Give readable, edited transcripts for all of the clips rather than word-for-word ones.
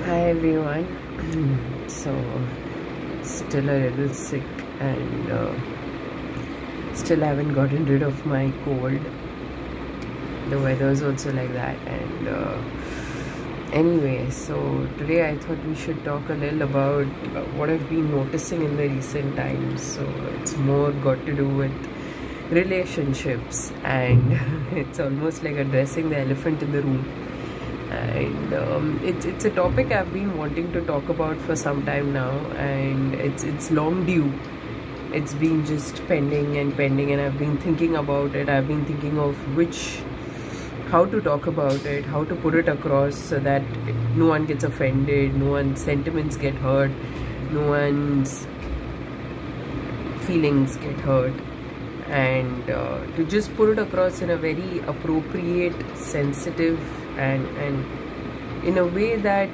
Hi everyone. So, still a little sick and still haven't gotten rid of my cold. The weather is also like that. And anyway, so today I thought we should talk a little about what I've been noticing in the recent times. So, it's more got to do with relationships, and it's almost like addressing the elephant in the room. And it's a topic I've been wanting to talk about for some time now, and it's long due. It's been just pending, and I've been thinking about it. I've been thinking of how to talk about it, how to put it across so that no one gets offended, no one's sentiments get hurt, no one's feelings get hurt, and to just put it across in a very appropriate, sensitive, and in a way that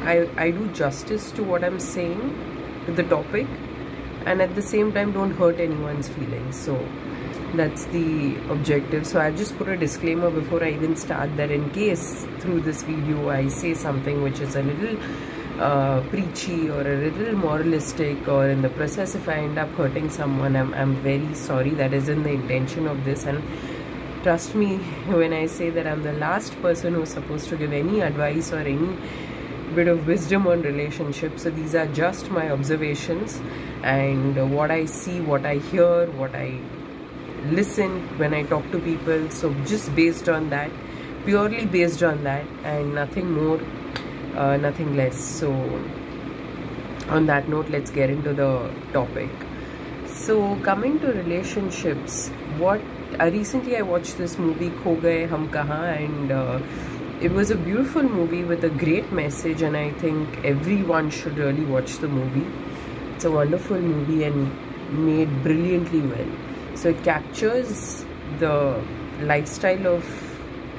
I do justice to what I'm saying, to the topic, and at the same time don't hurt anyone's feelings. So that's the objective. So I'll just put a disclaimer before I even start, that in case through this video I say something which is a little preachy or a little moralistic, or in the process if I end up hurting someone, I'm very sorry. That isn't the intention of this, and trust me when I say that I'm the last person who's supposed to give any advice or any bit of wisdom on relationships. So these are just my observations and what I see, what I hear, what I listen when I talk to people. So just based on that, purely based on that, and nothing more, nothing less. So on that note, let's get into the topic. So coming to relationships, recently I watched this movie Kho Gaye Hum Kahan, and it was a beautiful movie with a great message, and I think everyone should really watch the movie. It's a wonderful movie and made brilliantly well. So it captures the lifestyle of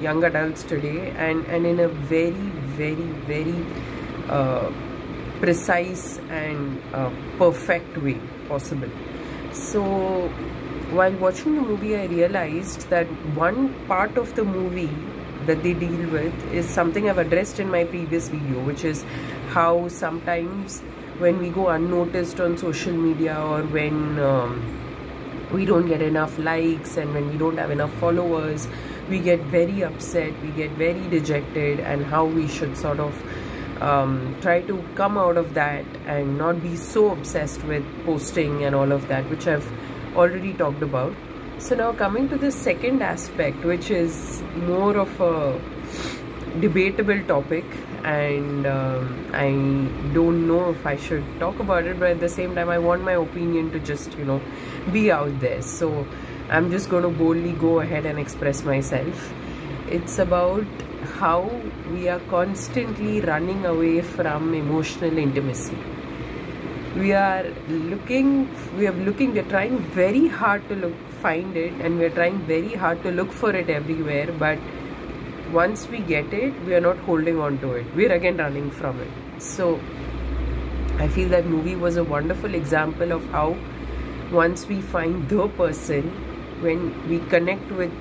young adults today, and in a very, very, very precise and perfect way possible. So while watching the movie, I realized that one part of the movie that they deal with is something I've addressed in my previous video, which is how sometimes when we go unnoticed on social media, or when we don't get enough likes, and when we don't have enough followers, we get very upset, we get very dejected, and how we should sort of try to come out of that and not be so obsessed with posting and all of that, which I've already talked about. So now coming to the second aspect, which is more of a debatable topic, and I don't know if I should talk about it, but at the same time I want my opinion to just, be out there. So I'm just going to boldly go ahead and express myself. It's about how we are constantly running away from emotional intimacy. We are trying very hard to find it, and we're trying very hard to look for it everywhere, but once we get it, we are not holding on to it, we're again running from it. So I feel that movie was a wonderful example of how once we find the person, when we connect with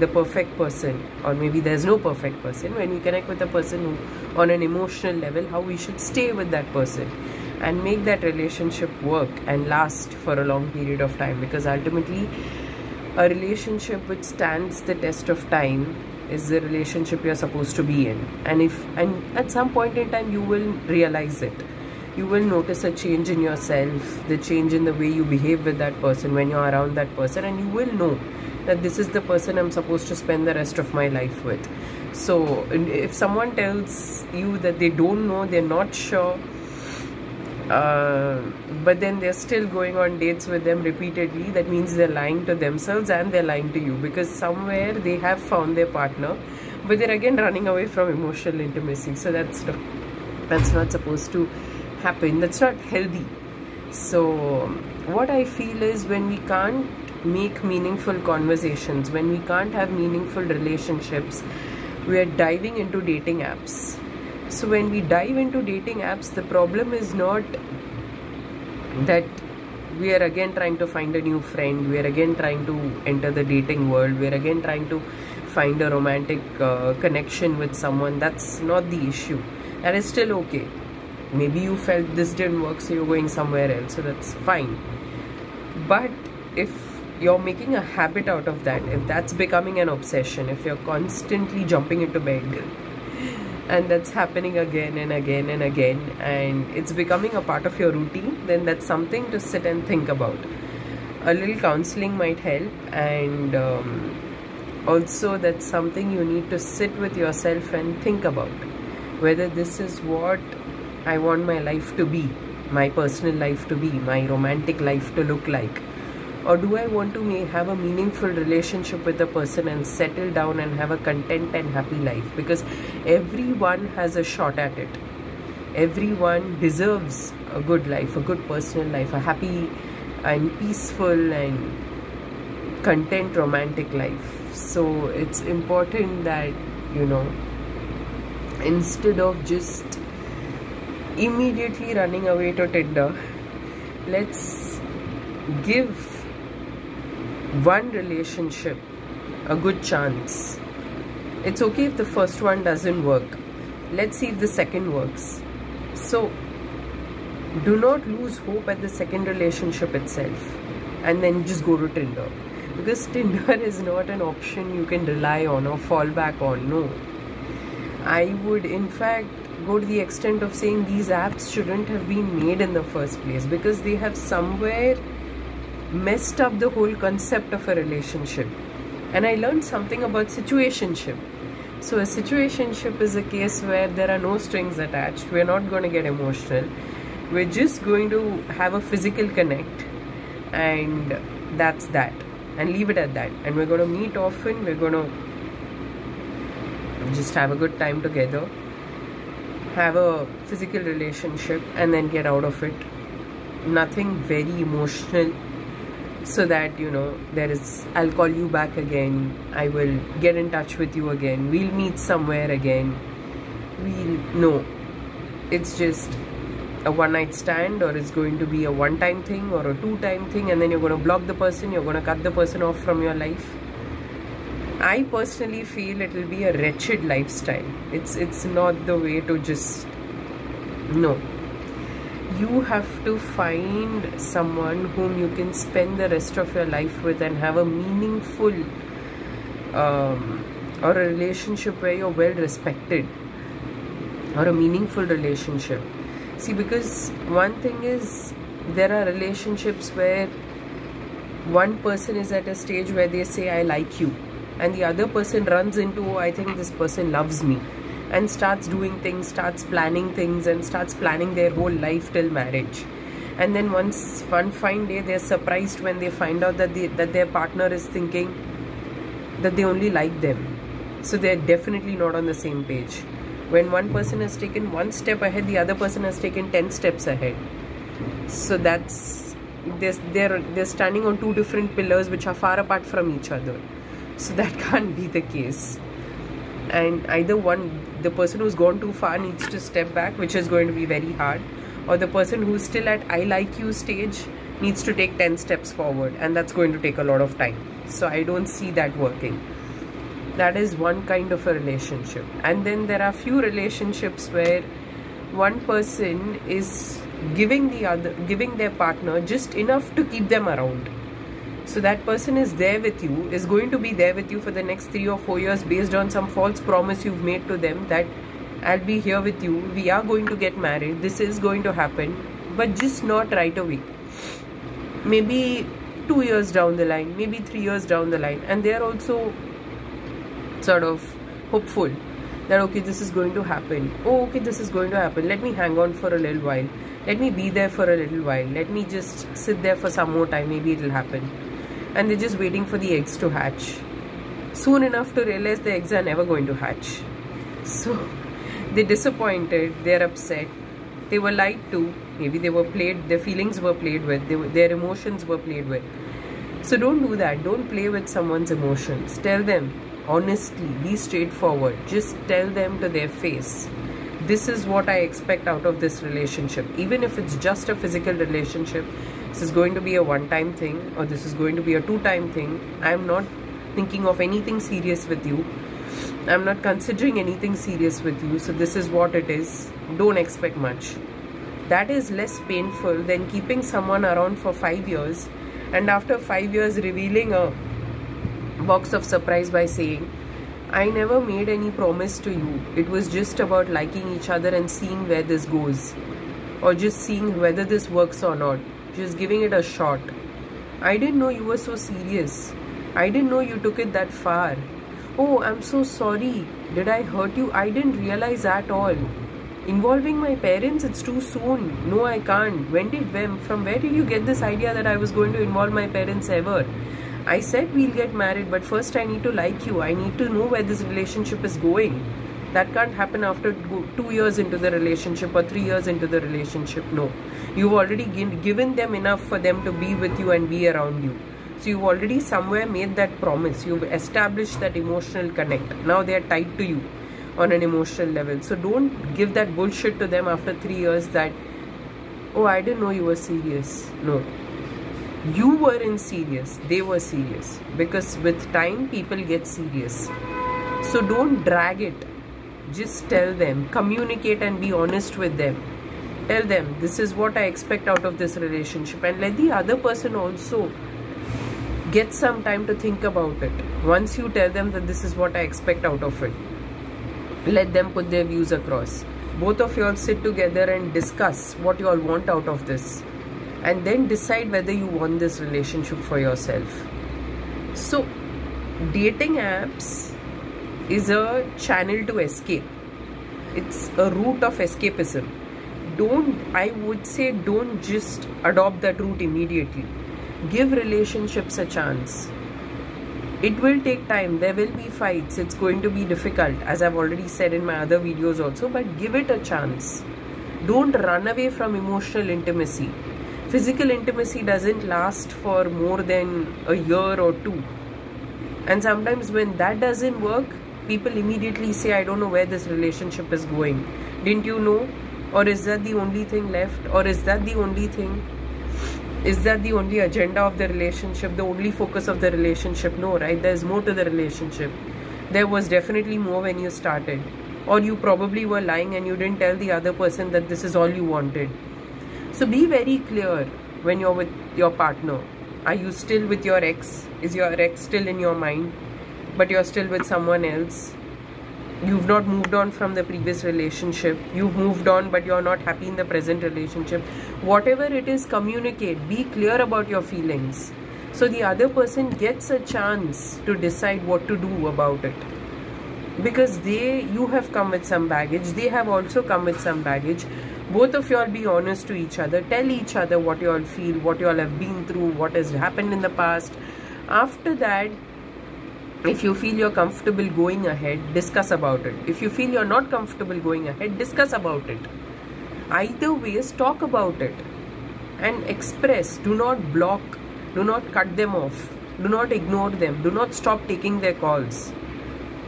the perfect person, or maybe there's no perfect person, when we connect with a person who, on an emotional level, how we should stay with that person and make that relationship work and last for a long period of time. Because ultimately a relationship which stands the test of time is the relationship you're supposed to be in, and at some point in time you will realize it. You will notice a change in yourself, the change in the way you behave with that person when you're around that person, and you will know that this is the person I'm supposed to spend the rest of my life with. So if someone tells you that they don't know, they're not sure, but then they're still going on dates with them repeatedly, that means they're lying to themselves and they're lying to you, because somewhere they have found their partner, but they're again running away from emotional intimacy. So that's not supposed to happen. That's not healthy. So what I feel is, when we can't make meaningful conversations, when we can't have meaningful relationships, we are diving into dating apps. So when we dive into dating apps, the problem is not that we are again trying to find a new friend, we are again trying to enter the dating world, we are again trying to find a romantic connection with someone. That's not the issue. That is still okay. Maybe you felt this didn't work, so you're going somewhere else, so that's fine. But if you're making a habit out of that, if that's becoming an obsession, if you're constantly jumping into bed and that's happening again and again and again, and it's becoming a part of your routine, then that's something to sit and think about. A little counseling might help, and also that's something you need to sit with yourself and think about, whether this is what I want my life to be, my personal life to be, my romantic life to look like. Or do I want to have a meaningful relationship with a person and settle down and have a content and happy life? Because everyone has a shot at it. Everyone deserves a good life, a good personal life, a happy and peaceful and content romantic life. So it's important that, you know, instead of just immediately running away to Tinder, let's give one relationship a good chance. It's okay if the first one doesn't work. Let's see if the second works. So do not lose hope at the second relationship itself and then just go to Tinder, because Tinder is not an option you can rely on or fall back on. No, I would in fact go to the extent of saying these apps shouldn't have been made in the first place, because they have somewhere messed up the whole concept of a relationship. And I learned something about situationship. So a situationship is a case where there are no strings attached. We're not going to get emotional. We're just going to have a physical connect, and that's that, and leave it at that. And we're going to meet often. We're going to just have a good time together, have a physical relationship, and then get out of it. Nothing very emotional, so that, you know, there is, I'll call you back again, I will get in touch with you again, we'll meet somewhere again. No, it's just a one-night stand, or it's going to be a one-time thing or a two-time thing, and then you're going to block the person, you're going to cut the person off from your life. I personally feel it will be a wretched lifestyle. It's not the way to just, no. You have to find someone whom you can spend the rest of your life with and have a meaningful or a relationship where you're well respected, or a meaningful relationship. See, because one thing is, there are relationships where one person is at a stage where they say I like you, and the other person runs into, oh, I think this person loves me, and starts doing things, starts planning things, and starts planning their whole life till marriage. And then one fine day they're surprised when they find out that their partner is thinking that they only like them. So they're definitely not on the same page. When one person has taken one step ahead, the other person has taken 10 steps ahead. So that's, they're standing on two different pillars which are far apart from each other. So that can't be the case. And either one, the person who's gone too far needs to step back, which is going to be very hard, or the person who's still at I like you stage needs to take 10 steps forward, and that's going to take a lot of time. So I don't see that working. That is one kind of a relationship. And then there are few relationships where one person is giving their partner just enough to keep them around. So that person is there with you, is going to be there with you for the next 3 or 4 years based on some false promise you've made to them that I'll be here with you, we are going to get married, this is going to happen, but just not right away. Maybe 2 years down the line, maybe 3 years down the line, and they're also sort of hopeful that okay, this is going to happen. Oh, okay, this is going to happen. Let me hang on for a little while. Let me be there for a little while. Let me just sit there for some more time. Maybe it'll happen. And they're just waiting for the eggs to hatch. Soon enough to realize the eggs are never going to hatch. So they're disappointed. They're upset. They were lied to. Maybe they were played. Their feelings were played with. Their emotions were played with. So don't do that. Don't play with someone's emotions. Tell them honestly. Be straightforward. Just tell them to their face, this is what I expect out of this relationship. Even if it's just a physical relationship, this is going to be a one-time thing, or this is going to be a two-time thing. I'm not thinking of anything serious with you. I'm not considering anything serious with you. So this is what it is. Don't expect much. That is less painful than keeping someone around for 5 years and after 5 years revealing a box of surprise by saying, I never made any promise to you. It was just about liking each other and seeing where this goes. Or just seeing whether this works or not. Just giving it a shot. I didn't know you were so serious. I didn't know you took it that far. Oh, I'm so sorry. Did I hurt you? I didn't realize at all. Involving my parents, it's too soon. No, I can't. From where did you get this idea that I was going to involve my parents ever? I said we'll get married, but first I need to like you. I need to know where this relationship is going. That can't happen after 2 years into the relationship or 3 years into the relationship. No. You've already given them enough for them to be with you and be around you. So you've already somewhere made that promise. You've established that emotional connect. Now they are tied to you on an emotional level. So don't give that bullshit to them after 3 years that, oh, I didn't know you were serious. No. You weren't serious. They were serious. Because with time, people get serious. So don't drag it. Just tell them. Communicate and be honest with them. Tell them, this is what I expect out of this relationship. And let the other person also get some time to think about it. Once you tell them that this is what I expect out of it, let them put their views across. Both of you all sit together and discuss what you all want out of this. And then decide whether you want this relationship for yourself. So, dating apps is a channel to escape. It's a route of escapism. I would say don't just adopt that route immediately. Give relationships a chance. It will take time. There will be fights. It's going to be difficult, as I've already said in my other videos also, but give it a chance. Don't run away from emotional intimacy. Physical intimacy doesn't last for more than a year or two. And sometimes when that doesn't work, people immediately say, I don't know where this relationship is going. Didn't you know? Or is that the only thing left? Or is that the only thing? Is that the only agenda of the relationship? The only focus of the relationship? No, right? There's more to the relationship. There was definitely more when you started. Or you probably were lying and you didn't tell the other person that this is all you wanted. So be very clear when you're with your partner. Are you still with your ex? Is your ex still in your mind? But you're still with someone else? You've not moved on from the previous relationship. You've moved on, but you're not happy in the present relationship. Whatever it is, communicate. Be clear about your feelings. So the other person gets a chance to decide what to do about it. Because you have come with some baggage. They have also come with some baggage. Both of you all be honest to each other. Tell each other what you all feel, what you all have been through, what has happened in the past. After that, if you feel you're comfortable going ahead, discuss about it. If you feel you're not comfortable going ahead, discuss about it. Either ways, talk about it. And express. Do not block. Do not cut them off. Do not ignore them. Do not stop taking their calls.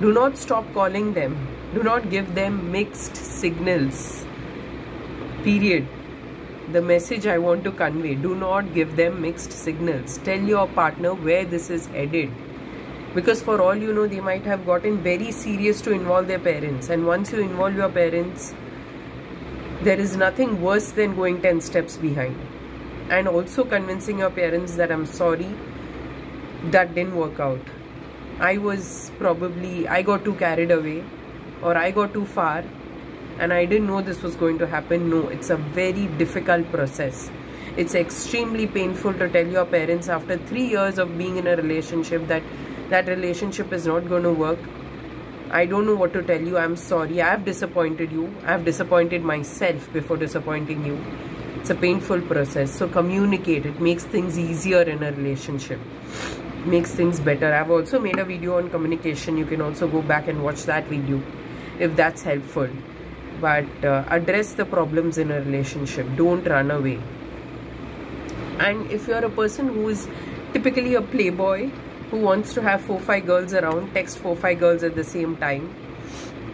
Do not stop calling them. Do not give them mixed signals. Period. The message I want to convey. Do not give them mixed signals. Tell your partner where this is headed. Because for all you know, they might have gotten very serious to involve their parents. And once you involve your parents, there is nothing worse than going 10 steps behind. And also convincing your parents that I'm sorry, that didn't work out. I got too carried away, or I got too far, and I didn't know this was going to happen. No, it's a very difficult process. It's extremely painful to tell your parents after 3 years of being in a relationship that relationship is not going to work. I don't know what to tell you. I'm sorry. I have disappointed you. I have disappointed myself before disappointing you. It's a painful process. So communicate. It makes things easier in a relationship. Makes things better. I've also made a video on communication. You can also go back and watch that video if that's helpful. But address the problems in a relationship. Don't run away. And if you're a person who is typically a playboy, who wants to have 4-5 girls around, text 4-5 girls at the same time.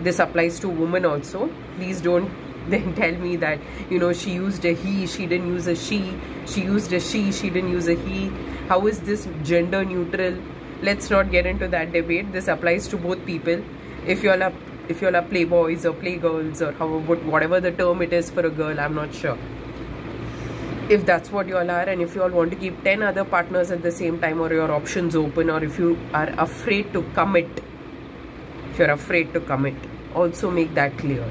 This applies to women also. Please don't then tell me that, you know, she used a he, she didn't use a she used a she didn't use a he. How is this gender neutral? let's not get into that debate. This applies to both people. If you all are playboys or playgirls or whatever the term it is for a girl, I'm not sure. If that's what you all are, and if you all want to keep 10 other partners at the same time, or your options open, or if you are afraid to commit, also make that clear.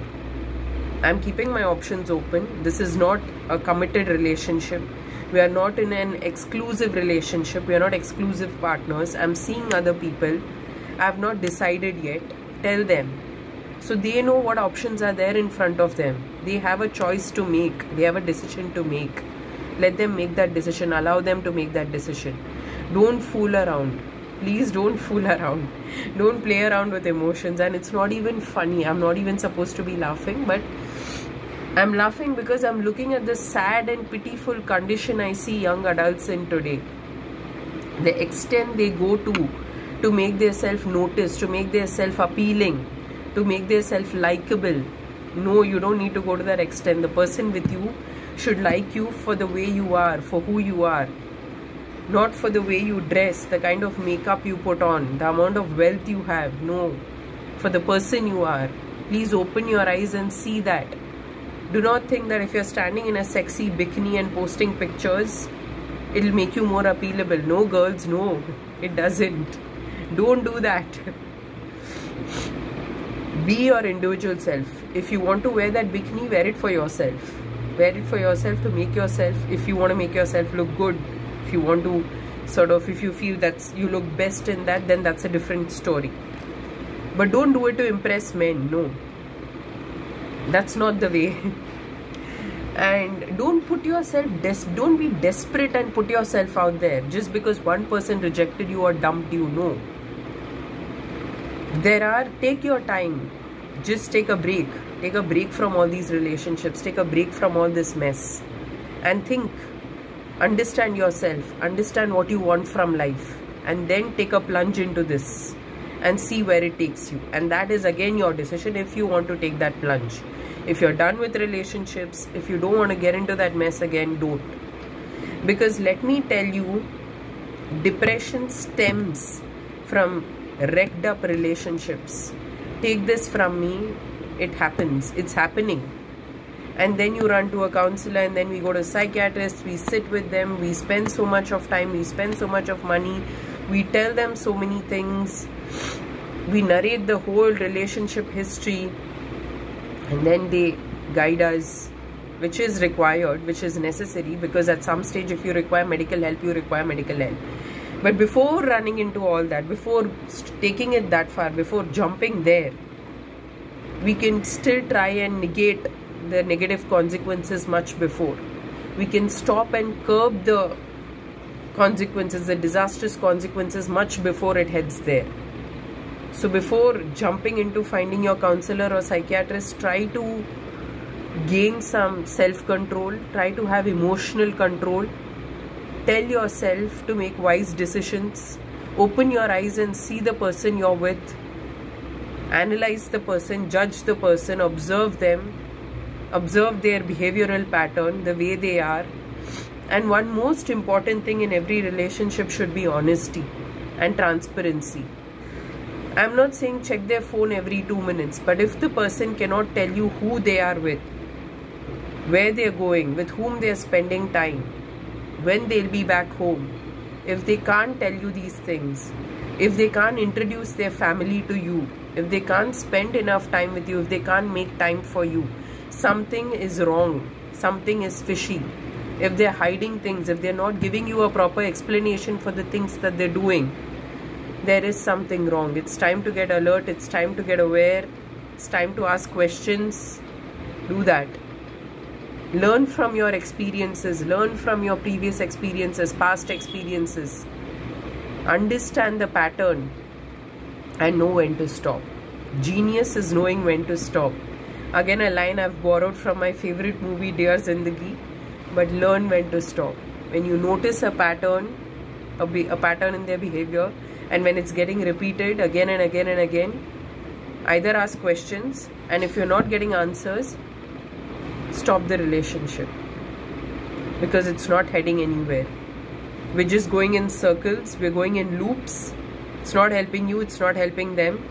I'm keeping my options open. This is not a committed relationship. We are not in an exclusive relationship. We are not exclusive partners. I'm seeing other people. I have not decided yet. Tell them. So they know what options are there in front of them. They have a choice to make. They have a decision to make. Let them make that decision. Allow them to make that decision. Don't fool around. Please don't fool around. Don't play around with emotions. And it's not even funny. I'm not even supposed to be laughing, but I'm laughing because I'm looking at the sad and pitiful condition I see young adults in today. The extent they go to make themselves noticed, to make themselves appealing, to make themselves likable. No, you don't need to go to that extent. The person with you should like you for the way you are, for who you are. Not for the way you dress, the kind of makeup you put on, the amount of wealth you have. No, for the person you are. Please open your eyes and see that. Do not think that if you're standing in a sexy bikini and posting pictures, it'll make you more appealable. No, girls, no, it doesn't. Don't do that. Be your individual self. If you want to wear that bikini, wear it for yourself. Wear it for yourself to make yourself, if you want to make yourself look good, if you want to if you feel that you look best in that, then that's a different story. But don't do it to impress men. No, that's not the way. And don't put yourself, don't be desperate and put yourself out there just because one person rejected you or dumped you. No. Take your time. Just take a break. Take a break from all these relationships. Take a break from all this mess. And think. Understand yourself. Understand what you want from life. And then take a plunge into this. And see where it takes you. And that is again your decision if you want to take that plunge. If you're done with relationships, if you don't want to get into that mess again, don't. Because let me tell you, depression stems from wrecked up relationships. Take this from me, it happens, it's happening. And then you run to a counselor, and then we go to psychiatrists, we sit with them, we spend so much of time, we spend so much of money, we tell them so many things, we narrate the whole relationship history, and then they guide us, which is required, which is necessary, because at some stage if you require medical help, you require medical help. But before running into all that, before taking it that far, before jumping there, we can still try and negate the negative consequences much before. We can stop and curb the consequences, the disastrous consequences much before it heads there. So before jumping into finding your counselor or psychiatrist, try to gain some self-control, try to have emotional control. Tell yourself to make wise decisions. Open your eyes and see the person you're with. Analyze the person, judge the person, observe them. Observe their behavioral pattern, the way they are. And one most important thing in every relationship should be honesty and transparency. I'm not saying check their phone every 2 minutes, but if the person cannot tell you who they are with, where they're going, with whom they're spending time, when they'll be back home, if they can't tell you these things, if they can't introduce their family to you, if they can't spend enough time with you, if they can't make time for you, something is wrong, something is fishy. If they're hiding things, if they're not giving you a proper explanation for the things that they're doing, there is something wrong. It's time to get alert, it's time to get aware, it's time to ask questions. Do that. Learn from your experiences, learn from your previous experiences, past experiences. Understand the pattern and know when to stop. Genius is knowing when to stop. Again, a line I've borrowed from my favorite movie, Dear Zindagi. But learn when to stop. When you notice a pattern in their behavior, and when it's getting repeated again and again and again, either ask questions, and if you're not getting answers, stop the relationship, because it's not heading anywhere. We're just going in circles, we're going in loops, It's not helping you, it's not helping them,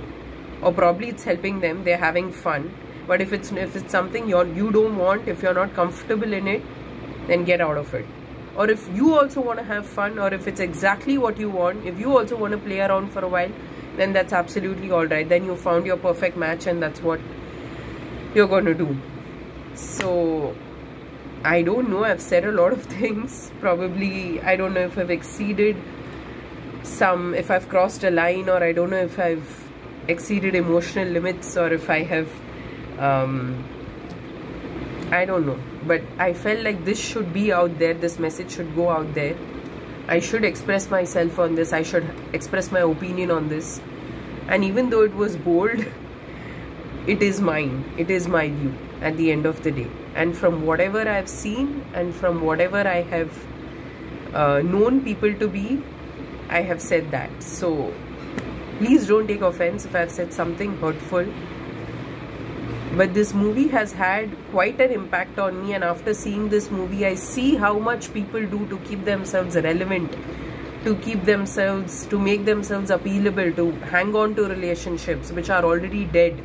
or probably it's helping them, they're having fun. But if it's something you don't want, if you're not comfortable in it, then get out of it. Or if you also want to have fun, or if it's exactly what you want, if you also want to play around for a while, then that's absolutely all right. Then you found your perfect match, and that's what you're going to do. So I don't know, I've said a lot of things. Probably, I don't know if I've exceeded if I've crossed a line, or I don't know if I've exceeded emotional limits, or if I have, I don't know. But I felt like this should be out there, this message should go out there. I should express myself on this, I should express my opinion on this. And even though it was bold, it is mine, it is my view at the end of the day. And from whatever I've seen, and from whatever I have known people to be, I have said that. So please don't take offense if I've said something hurtful. But this movie has had quite an impact on me, and after seeing this movie, I see how much people do to keep themselves relevant, to make themselves appealable, to hang on to relationships which are already dead.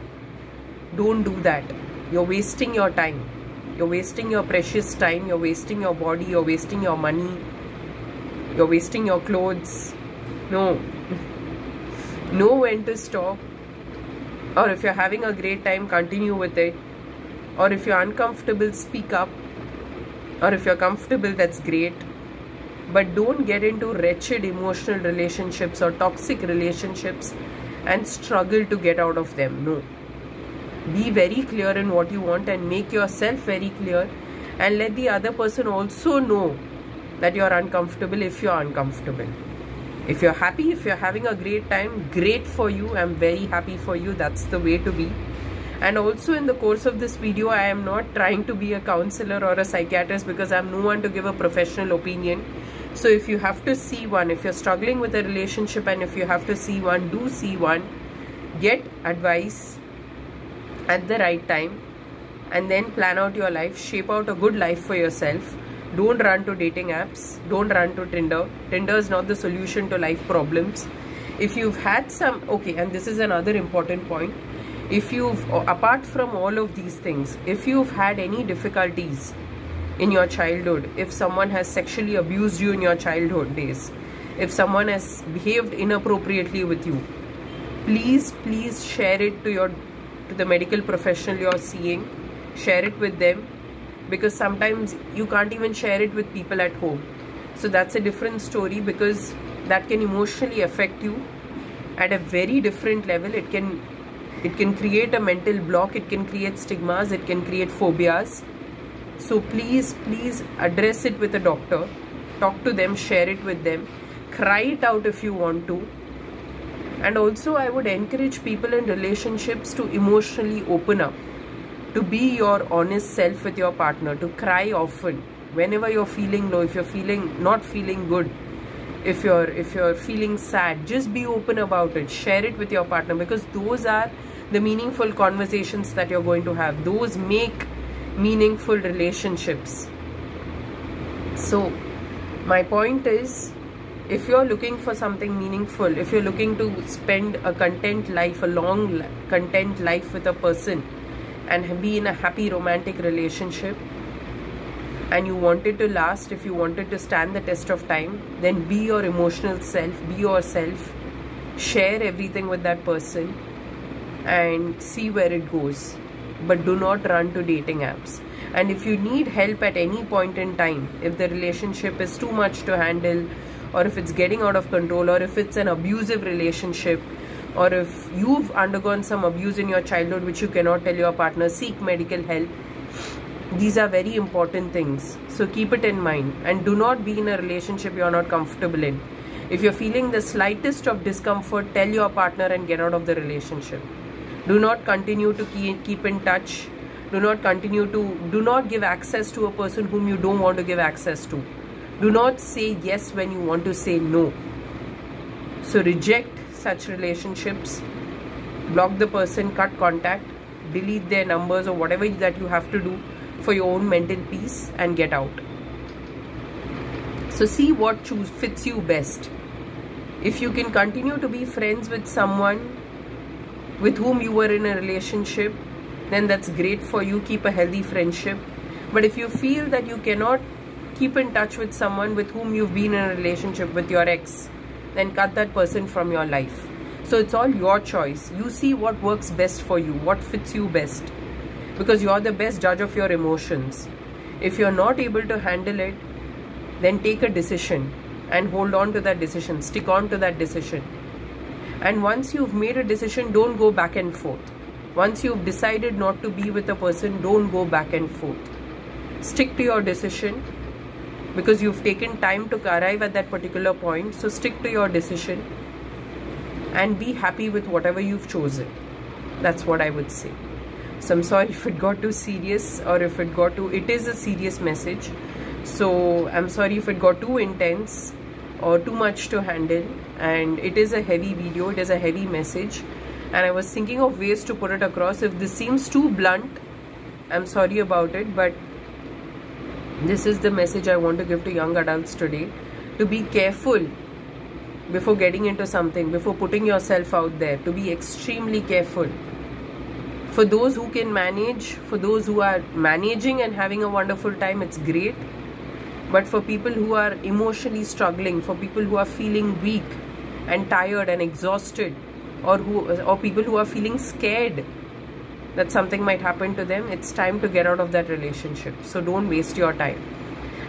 Don't do that. You're wasting your time. You're wasting your precious time. You're wasting your body. You're wasting your money. You're wasting your clothes. No. Know when to stop. Or if you're having a great time, continue with it. Or if you're uncomfortable, speak up. Or if you're comfortable, that's great. But don't get into wretched emotional relationships or toxic relationships and struggle to get out of them. No. Be very clear in what you want, and make yourself very clear, and let the other person also know that you're uncomfortable if you're uncomfortable. If you're happy, if you're having a great time, great for you. I'm very happy for you. That's the way to be. And also, in the course of this video, I am not trying to be a counselor or a psychiatrist, because I'm no one to give a professional opinion. So if you have to see one, if you're struggling with a relationship, and if you have to see one, do see one. Get advice at the right time, and then plan out your life. Shape out a good life for yourself. Don't run to dating apps. Don't run to Tinder. Tinder is not the solution to life problems. If you've had some, okay, and this is another important point. If you've, apart from all of these things, if you've had any difficulties in your childhood, if someone has sexually abused you in your childhood days, if someone has behaved inappropriately with you, please share it to the medical professional you're seeing. Share it with them, because sometimes you can't even share it with people at home. So that's a different story, because that can emotionally affect you at a very different level. It can create a mental block, it can create stigmas, it can create phobias. So please address it with a doctor. Talk to them, share it with them, cry it out if you want to. And also, I would encourage people in relationships to emotionally open up, to be your honest self with your partner, to cry often whenever you're feeling low, if you're not feeling good, if you're feeling sad. Just be open about it. Share it with your partner, because those are the meaningful conversations that you're going to have. Those make meaningful relationships. So my point is, if you're looking for something meaningful, if you're looking to spend a content life, a long content life with a person, and be in a happy romantic relationship, and you want it to last, if you want it to stand the test of time, then be your emotional self, be yourself, share everything with that person, and see where it goes. But do not run to dating apps. And if you need help at any point in time, if the relationship is too much to handle, or if it's getting out of control, or if it's an abusive relationship, or if you've undergone some abuse in your childhood which you cannot tell your partner, seek medical help. These are very important things. So keep it in mind, and do not be in a relationship you're not comfortable in. If you're feeling the slightest of discomfort, tell your partner and get out of the relationship. Do not continue to keep in touch. Do not give access to a person whom you don't want to give access to. Do not say yes when you want to say no. So reject such relationships. Block the person, cut contact, delete their numbers, or whatever that you have to do for your own mental peace, and get out. So see what fits you best. If you can continue to be friends with someone with whom you were in a relationship, then that's great for you. Keep a healthy friendship. But if you feel that you cannot keep in touch with someone with whom you've been in a relationship with your ex, then cut that person from your life. So it's all your choice. You see what works best for you, what fits you best, because you're the best judge of your emotions. If you're not able to handle it, then take a decision and hold on to that decision, stick on to that decision. And once you've made a decision, don't go back and forth. Once you've decided not to be with a person, don't go back and forth. Stick to your decision, because you've taken time to arrive at that particular point. So stick to your decision and be happy with whatever you've chosen. That's what I would say. So I'm sorry if it got too serious, or if it got too, it is a serious message. So I'm sorry if it got too intense or too much to handle. And it is a heavy video, it is a heavy message. And I was thinking of ways to put it across. If this seems too blunt, I'm sorry about it, but this is the message I want to give to young adults today. To be careful before getting into something, before putting yourself out there. To be extremely careful. For those who can manage, for those who are managing and having a wonderful time, it's great. But for people who are emotionally struggling, for people who are feeling weak and tired and exhausted, or people who are feeling scared that something might happen to them, it's time to get out of that relationship. So don't waste your time.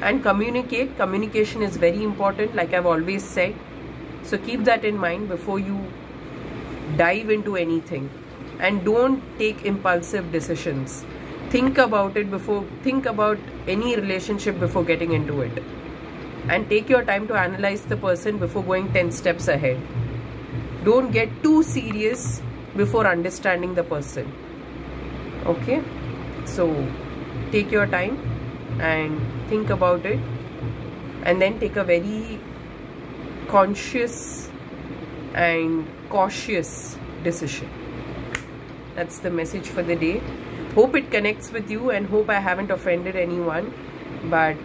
And communicate. Communication is very important, like I've always said. So keep that in mind before you dive into anything. And don't take impulsive decisions. Think about it before, think about any relationship before getting into it. And take your time to analyze the person before going 10 steps ahead. Don't get too serious before understanding the person. Okay? So take your time and think about it. And then take a very conscious and cautious decision. That's the message for the day. Hope it connects with you, and hope I haven't offended anyone. But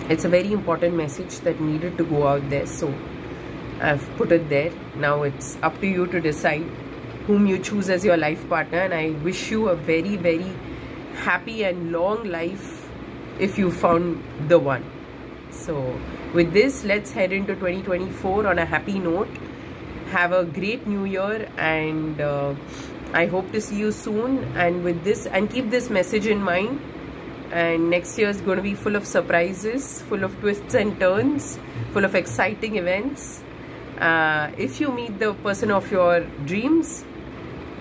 it's a very important message that needed to go out there. So I've put it there. Now it's up to you to decide whom you choose as your life partner. And I wish you a very, very happy and long life if you found the one. So with this, let's head into 2024 on a happy note. Have a great new year, and I hope to see you soon. And with this, and keep this message in mind. And next year is going to be full of surprises, full of twists and turns, full of exciting events. If you meet the person of your dreams,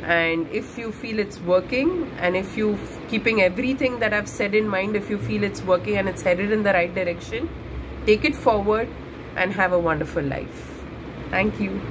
and if you feel it's working, and if you keeping everything that I've said in mind, if you feel it's working and it's headed in the right direction, take it forward and have a wonderful life. Thank you.